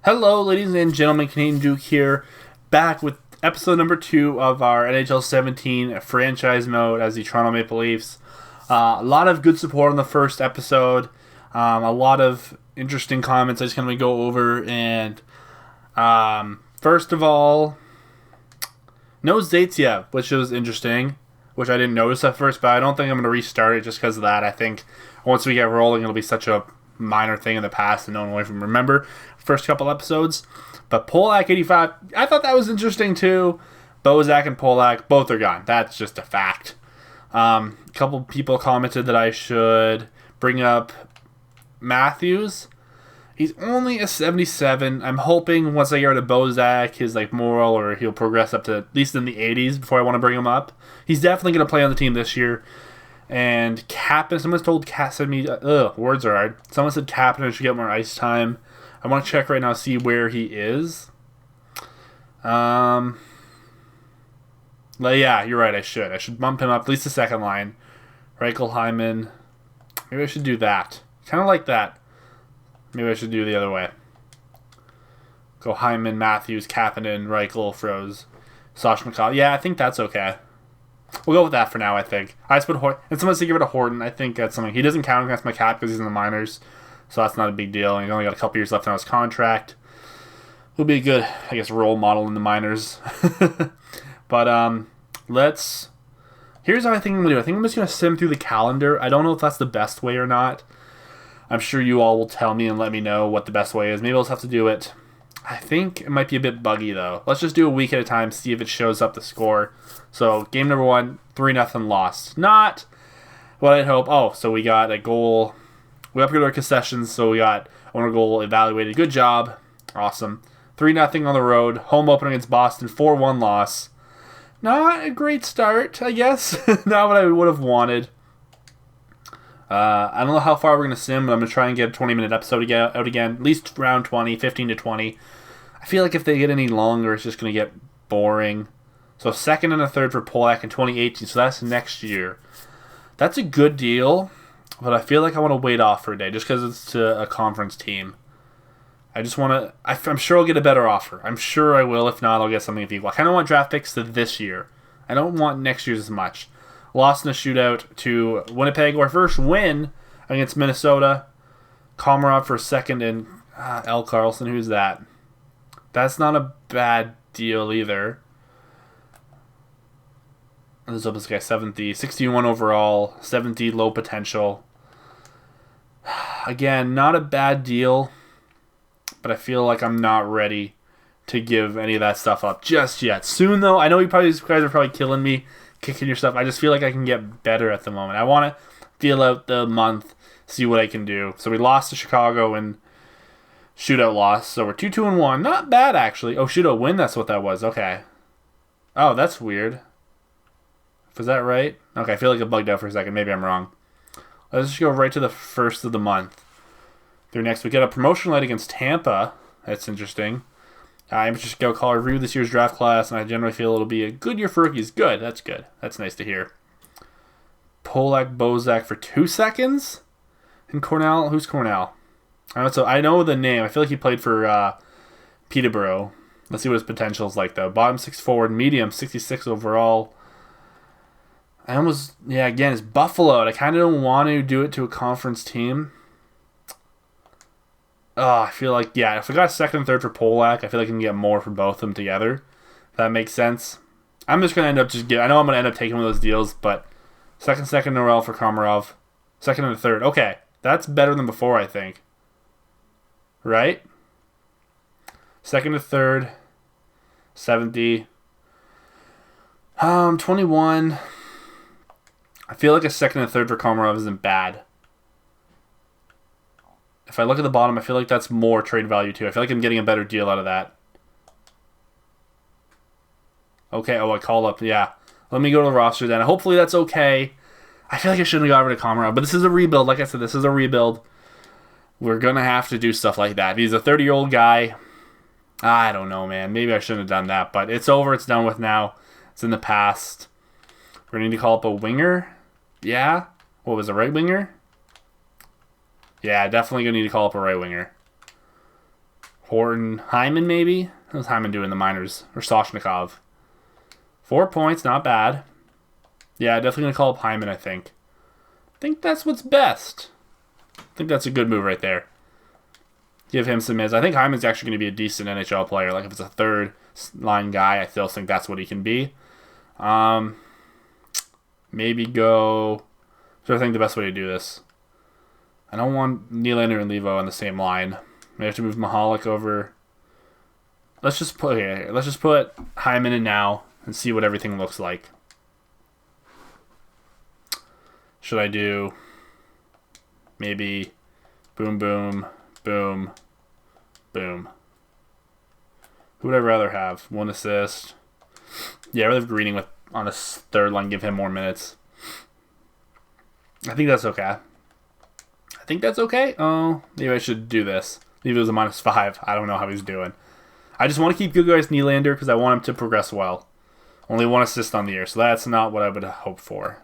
Hello, ladies and gentlemen, Canadian Duke here, back with episode number 2 of our NHL17 franchise mode as the Toronto Maple Leafs. A lot of good support on the first episode, a lot of interesting comments I just kind of go over, and first of all, no Zaitsev, which was interesting, which I didn't notice at first, but I don't think I'm going to restart it just because of that. I think once we get rolling, it'll be such a minor thing in the past and no one will even remember first couple episodes. But Polak 85, I thought that was interesting too. Bozak and Polak, both are gone. That's just a fact. A couple people commented that I should bring up Matthews. He's only a 77. I'm hoping once I get rid of Bozak, his moral, or he'll progress up to at least in the 80s before I want to bring him up. He's definitely going to play on the team this year. And Kapanen, someone's told words are hard. Someone said Kapanen should get more ice time. I want to check right now, see where he is. Yeah, you're right, I should. I should bump him up, at least the second line. Reichel, Hyman. Maybe I should do that. Kind of like that. Maybe I should do the other way. Go Hyman, Matthews, Kapanen, Reichel, Froze, Sash McCall. Yeah, I think that's okay. We'll go with that for now, I think. I just put Horton. And someone said give it to Horton. I think that's something. He doesn't count against my cap because he's in the minors. So that's not a big deal. He's only got a couple years left on his contract. He'll be a good, I guess, role model in the minors. But here's how I think I'm going to do. I think I'm just going to sim through the calendar. I don't know if that's the best way or not. I'm sure you all will tell me and let me know what the best way is. Maybe I'll just have to do it. I think it might be a bit buggy, though. Let's just do a week at a time, see if it shows up the score. So, game number 1, 3-0 lost. Not what I'd hope. Oh, so we got a goal. We upgraded our concessions, so we got owner goal evaluated. Good job. Awesome. 3-0 on the road. Home opener against Boston. 4-1 loss. Not a great start, I guess. Not what I would have wanted. I don't know how far we're going to sim, but I'm going to try and get a 20-minute episode out again. At least around 20, 15 to 20. I feel like if they get any longer, it's just going to get boring. So second and a third for Polak in 2018, so that's next year. That's a good deal, but I feel like I want to wait off for a day just because it's to a conference team. I just want to... I'm sure I'll get a better offer. I'm sure I will. If not, I'll get something equal. I kind of want draft picks to this year. I don't want next year's as much. Lost in a shootout to Winnipeg. Our first win against Minnesota. Komarov for second, and L. Carlson. Who's that? That's not a bad deal either. This is guy 70. 61 overall. 70 low potential. Again, not a bad deal. But I feel like I'm not ready to give any of that stuff up just yet. Soon, though. I know you guys are probably killing me, kicking your stuff. I just feel like I can get better at the moment. I want to feel out the month, see what I can do. So we lost to Chicago and shootout loss. So we're 2-2-1. Not bad, actually. Oh, shootout win, that's what that was. Okay. Oh, that's weird. Was that right? Okay, I feel like it bugged out for a second. Maybe I'm wrong. Let's just go right to the first of the month. Through next, we get a promotion night against Tampa. That's interesting. I'm just going to call a review this year's draft class, and I generally feel it'll be a good year for rookies. Good. That's good. That's nice to hear. Polak, Bozak for 2 seconds? And Cornell? Who's Cornell? I know the name. I feel like he played for Peterborough. Let's see what his potential is like, though. Bottom 6 forward, medium, 66 overall. Again, it's Buffalo. I kind of don't want to do it to a conference team. I feel like, if I got second and third for Polak, I feel like I can get more for both of them together. If that makes sense. I'm just going to end up I know I'm going to end up taking one of those deals, but second in a row for Komarov. Second and a third. Okay, that's better than before, I think. Right? Second to third. 70. 21. I feel like a second and third for Komarov isn't bad. If I look at the bottom, I feel like that's more trade value too. I feel like I'm getting a better deal out of that. Okay, I call up, yeah. Let me go to the roster then. Hopefully that's okay. I feel like I shouldn't have got rid of Komarov, but this is a rebuild. Like I said, this is a rebuild. We're going to have to do stuff like that. He's a 30-year-old guy. I don't know, man. Maybe I shouldn't have done that, but it's over. It's done with now. It's in the past. We're going to need to call up a winger. Yeah. What was a right winger? Yeah, definitely going to need to call up a right winger. Horton, Hyman maybe? What was Hyman doing in the minors? Or Soshnikov? 4 points, not bad. Yeah, definitely going to call up Hyman, I think. I think that's what's best. I think that's a good move right there. Give him some minutes. I think Hyman's actually going to be a decent NHL player. Like, if it's a third line guy, I still think that's what he can be. Maybe go... So I think the best way to do this. I don't want Nylander and Levo on the same line. We have to move Mahalik over. Let's just put Hyman in now and see what everything looks like. Should I do maybe boom, boom, boom, boom? Who would I rather have? 1 assist. Yeah, I'd rather have Greening on a third line, give him more minutes. I think that's okay. Oh, maybe I should do this. Maybe it was a -5. I don't know how he's doing. I just want to keep good guys Nylander because I want him to progress well. Only 1 assist on the year, so that's not what I would hope for.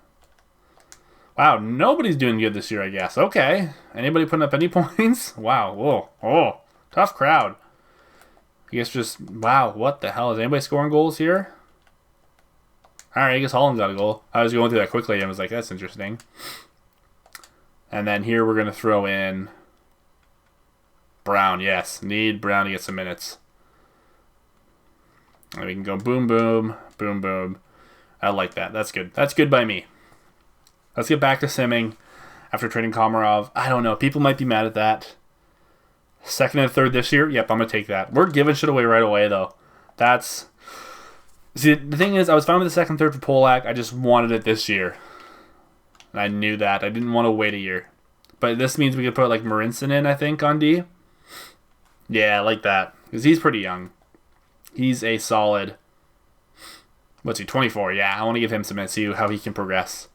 Wow, nobody's doing good this year, I guess. Okay. Anybody putting up any points? Wow. Whoa. Oh, tough crowd. I guess just, wow, what the hell? Is anybody scoring goals here? Alright, I guess Holland got a goal. I was going through that quickly and was like, that's interesting. And then here we're going to throw in Brown. Yes, need Brown to get some minutes. And we can go boom, boom, boom, boom. I like that. That's good. That's good by me. Let's get back to simming after trading Komarov. I don't know. People might be mad at that. Second and third this year? Yep, I'm going to take that. We're giving shit away right away, though. That's... See, the thing is, I was fine with the second, third for Polak. I just wanted it this year. And I knew that. I didn't want to wait a year. But this means we could put, like, Marinson in, I think, on D. Yeah, I like that. Because he's pretty young. He's a solid... What's he, 24? Yeah, I want to give him some minutes, see how he can progress.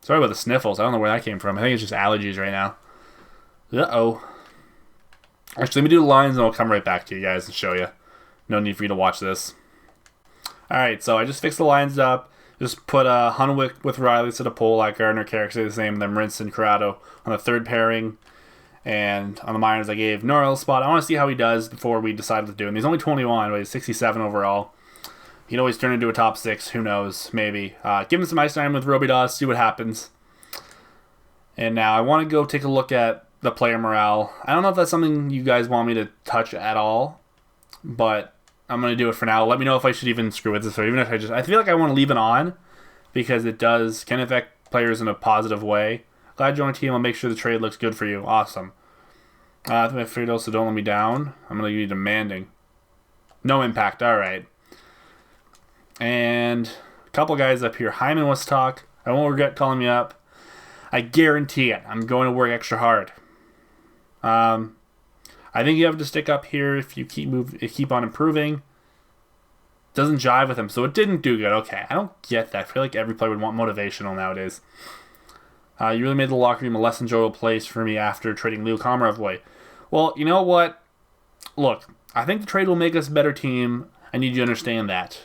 Sorry about the sniffles. I don't know where that came from. I think it's just allergies right now. Uh-oh. Actually, let me do the lines and I'll come right back to you guys and show you. No need for you to watch this. Alright, so I just fixed the lines up. Just put Hunwick with Riley instead of Polak, Gardner, Carrick stay the same, and then Rinson, Corrado on the third pairing. And on the minors, I gave Norrell a spot. I want to see how he does before we decide to do him. He's only 21, but he's 67 overall. He can always turn into a top 6. Who knows? Maybe. Give him some ice time with Robidas, see what happens. And now I want to go take a look at the player morale. I don't know if that's something you guys want me to touch at all, but I'm going to do it for now. Let me know if I should even screw with this, or even if I feel like I want to leave it on because it can affect players in a positive way. Glad you joined the team. I'll make sure the trade looks good for you. Awesome. I think I figured out, so don't let me down. I'm going to be demanding. No impact. All right. And a couple guys up here. Hyman wants to talk. I won't regret calling me up. I guarantee it. I'm going to work extra hard. I think you have to stick up here if you keep on improving. Doesn't jive with him, so it didn't do good. Okay, I don't get that. I feel like every player would want motivational nowadays. You really made the locker room a less enjoyable place for me after trading Leo Komarov away. Well, you know what? Look, I think the trade will make us a better team. I need you to understand that.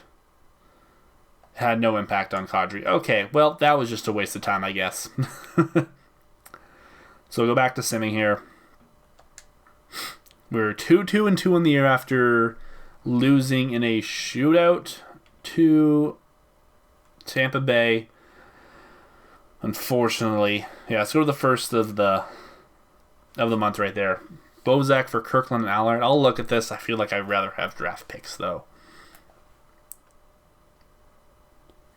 It had no impact on Kadri. Okay, well, that was just a waste of time, I guess. So we'll go back to simming here. We're 2-2-2 in the year after losing in a shootout to Tampa Bay. Unfortunately. Yeah, let's go to the first of the month right there. Bozak for Kirkland and Allard. I'll look at this. I feel like I'd rather have draft picks, though.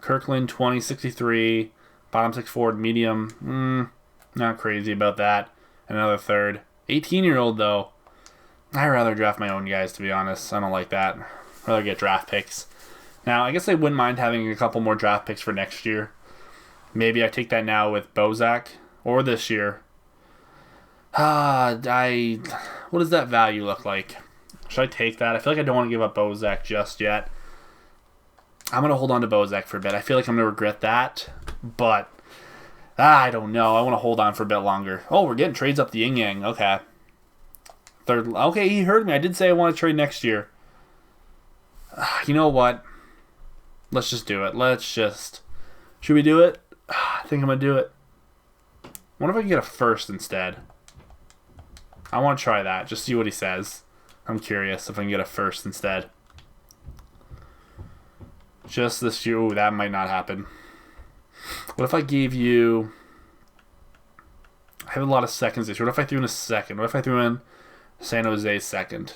Kirkland, 2063. Bottom 6 forward, medium. Not crazy about that. Another third. 18-year-old, though. I'd rather draft my own guys, to be honest. I don't like that. I'd rather get draft picks. Now, I guess I wouldn't mind having a couple more draft picks for next year. Maybe I take that now with Bozak. Or this year. What does that value look like? Should I take that? I feel like I don't want to give up Bozak just yet. I'm going to hold on to Bozak for a bit. I feel like I'm going to regret that. But, I don't know. I want to hold on for a bit longer. Oh, we're getting trades up the yin-yang. Okay. Third. Okay, he heard me. I did say I want to trade next year. You know what? Let's just do it. Should we do it? think I'm going to do it. I wonder if I can get a first instead. I want to try that. Just see what he says. I'm curious if I can get a first instead. Just this year. Ooh, that might not happen. What if I gave you... I have a lot of seconds this year. What if I threw in a second? What if I threw in San Jose second?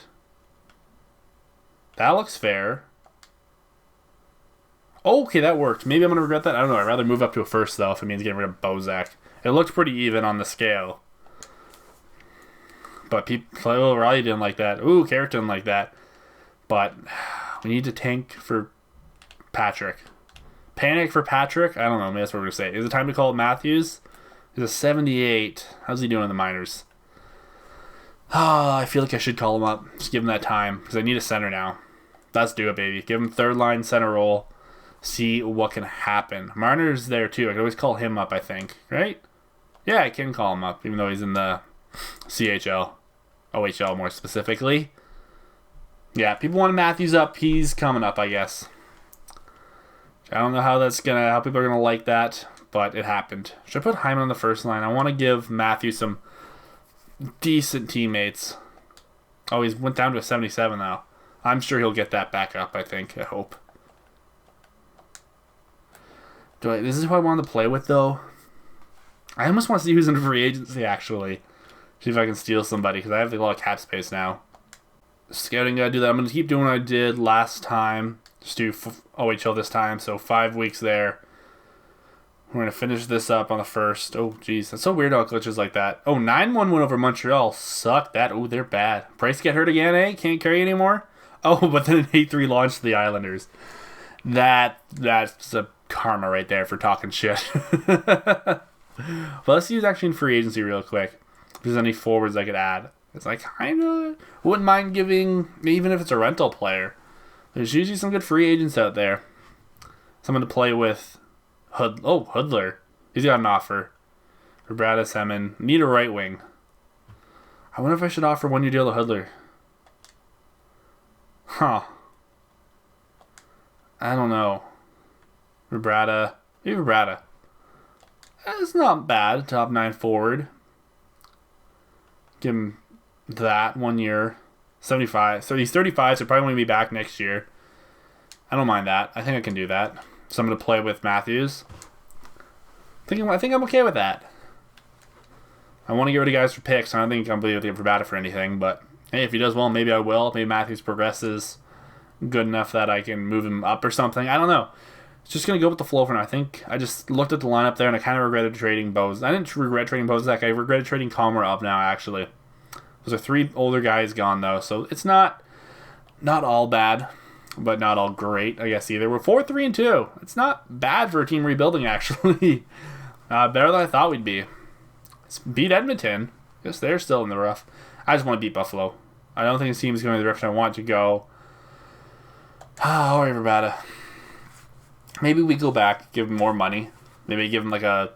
That looks fair. Okay, that worked. Maybe I'm going to regret that. I don't know. I'd rather move up to a first, though, if it means getting rid of Bozak. It looked pretty even on the scale. But people, oh, Riley didn't like that. Ooh, Carrick didn't like that. But we need to tank for Patrick. Panic for Patrick? I don't know. Maybe that's what we're going to say. Is it time to call it Matthews? He's a 78. How's he doing in the minors? I feel like I should call him up. Just give him that time. Because I need a center now. Let's do it, baby. Give him third line center role. See what can happen. Marner's there, too. I can always call him up, I think. Right? Yeah, I can call him up. Even though he's in the CHL. OHL, more specifically. Yeah, people want Matthews up. He's coming up, I guess. I don't know how people are gonna like that, but it happened. Should I put Hyman on the first line? I want to give Matthews some decent teammates. Oh, he went down to a 77 now. I'm sure he'll get that back up, I think. I hope. This is who I want to play with, though. I almost want to see who's in free agency, actually. See if I can steal somebody, because I have a lot of cap space now. Scouting, gotta do that. I'm going to keep doing what I did last time. Just do OHL this time, so 5 weeks there. We're going to finish this up on the first. Oh, jeez. That's so weird how it glitches like that. Oh, 9-1 went over Montreal. Suck that. Oh, they're bad. Price get hurt again, eh? Can't carry anymore? Oh, but then an 8-3 launch to the Islanders. That's a karma right there for talking shit. But let's use actually in free agency real quick. If there's any forwards I could add. It's like, kind of wouldn't mind giving, even if it's a rental player. There's usually some good free agents out there. Someone to play with. Hudler. He's got an offer. For Brad Semin. Need a right wing. I wonder if I should offer 1 year deal to Hudler. Huh. I don't know. Vibrata. Maybe Vibrata. It's not bad. Top 9 forward. Give him that 1 year. 75. So he's 35, so probably won't be back next year. I don't mind that. I think I can do that. Someone to play with Matthews. I think I'm okay with that. I want to get rid of guys for picks. I don't think I'm going to be for Vibrata for anything, but hey, if he does well, maybe I will. Maybe Matthews progresses good enough that I can move him up or something. I don't know. It's just going to go with the flow for now. I think I just looked at the lineup there and I kind of regretted trading Bose. I didn't regret trading Bozak. I regretted trading Calmer up now, actually. Those are 3 older guys gone, though, so it's not all bad, but not all great, I guess, either. We're 4-3-2. It's not bad for a team rebuilding, actually. Better than I thought we'd be. Let's beat Edmonton. I guess they're still in the rough. I just want to beat Buffalo. I don't think this team is going in the direction I want to go. Alright, Verbata. Maybe we go back, give him more money. Maybe give him like I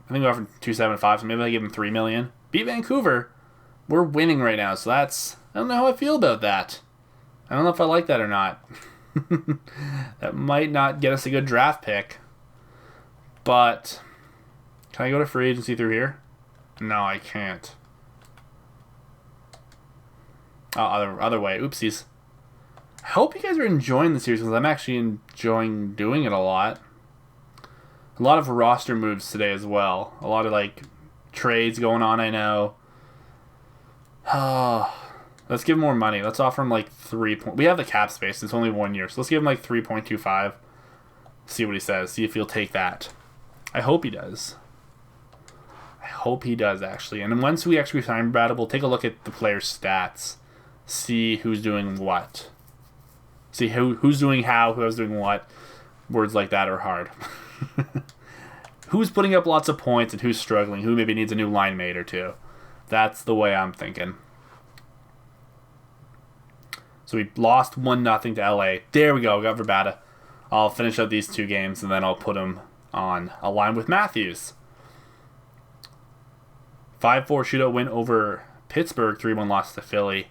think we offered 275, so maybe I give him $3 million. Beat Vancouver. We're winning right now, so I don't know how I feel about that. I don't know if I like that or not. That might not get us a good draft pick. But can I go to free agency through here? No, I can't. Oh, other way. Oopsies. I hope you guys are enjoying the series because I'm actually enjoying doing it a lot. A lot of roster moves today as well. A lot of trades going on, I know. Let's give him more money. Let's offer him 3 point. We have the cap space. It's only 1 year, so let's give him 3.25. See what he says. See if he'll take that. I hope he does. I hope he does actually. And then once we actually sign Brad, we'll take a look at the player's stats. See who's doing what. See who's doing how, who's doing what. Words like that are hard. Who's putting up lots of points and who's struggling. Who maybe needs a new line mate or two. That's the way I'm thinking. So we lost 1-0 to LA. There we go. We got Verbata. I'll finish up these 2 games and then I'll put him on a line with Matthews. 5-4 shootout win over Pittsburgh. 3-1 loss to Philly.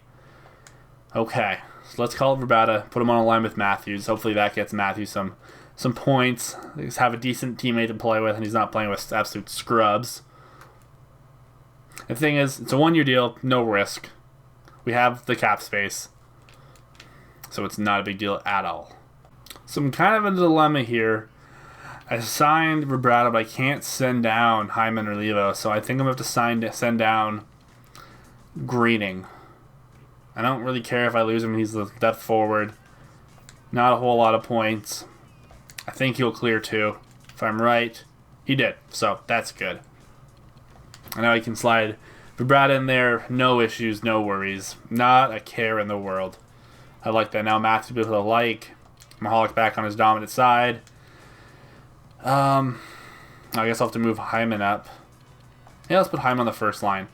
Okay. So let's call it Verbata. Put him on a line with Matthews. Hopefully that gets Matthews some some points. He's have a decent teammate to play with, and he's not playing with absolute scrubs. The thing is, it's a 1-year deal, no risk. We have the cap space, so it's not a big deal at all. So I'm kind of in a dilemma here. I signed Vibrato, but I can't send down Hyman or Levo, so I think I'm going to have to send down Greening. I don't really care if I lose him. He's the depth forward. Not a whole lot of points. I think he'll clear too. If I'm right, he did. So that's good. I know he can slide Vibrato in there. No issues, no worries. Not a care in the world. I like that. Now Matthews will be able to like. Mahalik back on his dominant side. I guess I'll have to move Hyman up. Yeah, let's put Hyman on the first line.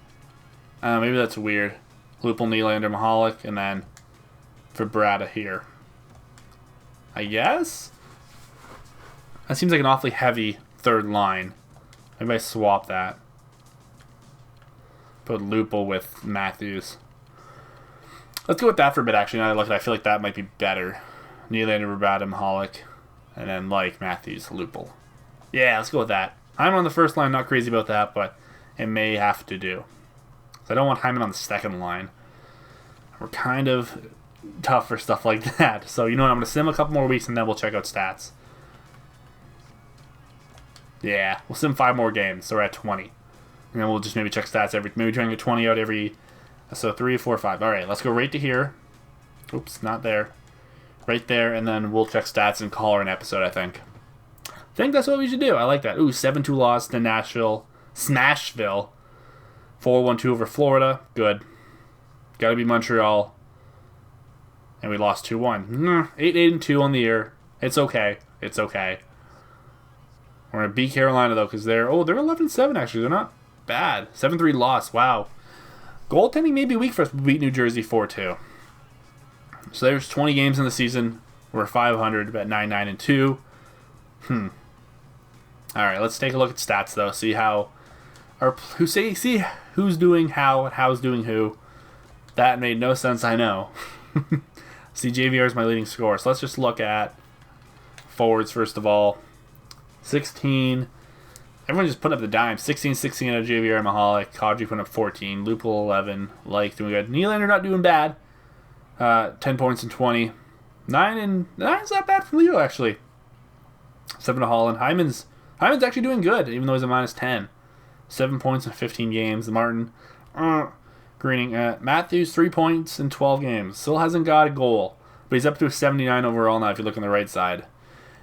Maybe that's weird. Lupul, Nylander, Mahalik, and then Vibrato here. I guess? That seems like an awfully heavy third line. Maybe I swap that. Put Lupul with Matthews. Let's go with that for a bit, actually. Now that I look at it, I feel like that might be better. Nylander, Vibrato, Mahalik, and then like Matthews, Lupul. Yeah, let's go with that. I'm on the first line, not crazy about that, but it may have to do. So I don't want Hyman on the second line. We're kind of tough for stuff like that. So you know what, I'm going to sim a couple more weeks and then we'll check out stats. Yeah, we'll sim 5 more games, so we're at 20. And then we'll just maybe check stats maybe try and get 20 out every, so 3, 4, 5. All right, let's go right to here. Oops, not there. Right there, and then we'll check stats and call an episode, I think. I think that's what we should do. I like that. Ooh, 7-2 loss to Smashville. 4-1-2 over Florida. Good. Gotta be Montreal. And we lost 2-1. 8-2 on the year. It's okay. It's okay. We're going to beat Carolina, though, because they're 11-7, actually. They're not bad. 7-3 loss. Wow. Goaltending may be weak for us. We beat New Jersey 4-2. So there's 20 games in the season. We're 500, at 9-9-2. All right, let's take a look at stats though. See how see who's doing how and how's doing who. That made no sense, I know. See, JVR is my leading scorer. So let's just look at forwards first of all. 16. Everyone just put up the dime. 16 out of JVR and Mahalik. Kadri putting up 14. Lupul 11. Like doing good. Nylander not doing bad. 10 points and 20. 9's not bad from Leo, actually. 7 to Holland. Hyman's actually doing good, even though he's a -10. 7 points in 15 games. Martin. Greening. Matthews, 3 points in 12 games. Still hasn't got a goal, but he's up to a 79 overall now if you look on the right side.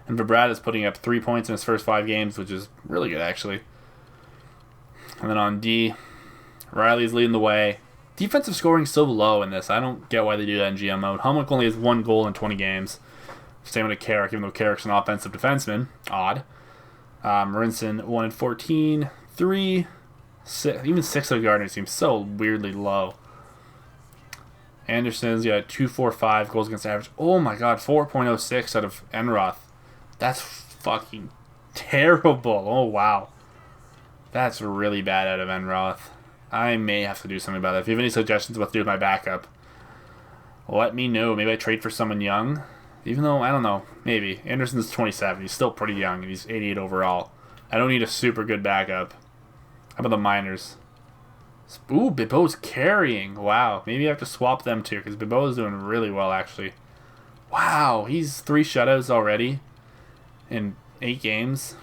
And Vibrato is putting up 3 points in his first 5 games, which is really good, actually. And then on D, Riley's leading the way. Defensive scoring so low in this. I don't get why they do that in GM mode. Helmut only has 1 goal in 20 games. Same with Carrick, even though Carrick's an offensive defenseman. Odd. Marinson 1 in 14. 3. 6, even 6 of Gardner seems so weirdly low. Anderson's got 2.45 goals against average. Oh my god, 4.06 out of Enroth. That's fucking terrible. Oh wow. That's really bad out of Enroth. I may have to do something about that. If you have any suggestions what to do with my backup, let me know. Maybe I trade for someone young. Even though, I don't know, maybe. Anderson's 27. He's still pretty young, and he's 88 overall. I don't need a super good backup. How about the minors? Ooh, Bibeau's carrying. Wow. Maybe I have to swap them too, because Bibeau is doing really well, actually. Wow, he's 3 shutouts already in 8 games.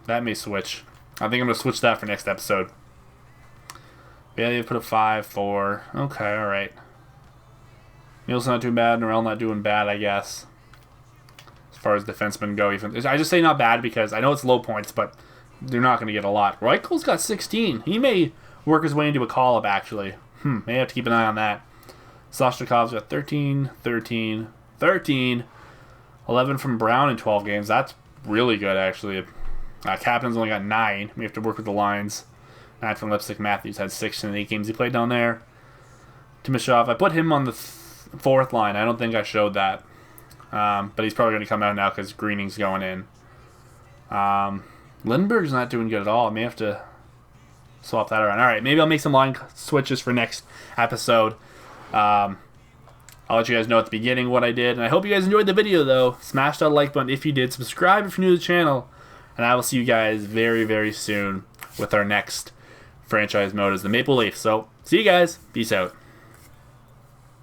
That may switch. I think I'm going to switch that for next episode. Bailey put a 5, 4. Okay, alright. Nielsen not doing bad. Norrell not doing bad, I guess. As far as defensemen go. I just say not bad because I know it's low points, but they're not going to get a lot. Reichel's got 16. He may work his way into a call-up, actually. May have to keep an eye on that. Soshnikov's got 13, 13, 13. 11 from Brown in 12 games. That's really good, actually. Captain's only got 9. We have to work with the lines. 9 from Lipstick. Matthews had 6 in the 8 games he played down there. Timashov, I put him on the 4th line. I don't think I showed that. But he's probably going to come out now because Greening's going in. Lindbergh's not doing good at all. I may have to swap that around. Alright, maybe I'll make some line switches for next episode. I'll let you guys know at the beginning what I did. And I hope you guys enjoyed the video, though. Smash that like button if you did. Subscribe if you're new to the channel. And I will see you guys very, very soon with our next franchise mode as the Maple Leaf. So, see you guys. Peace out.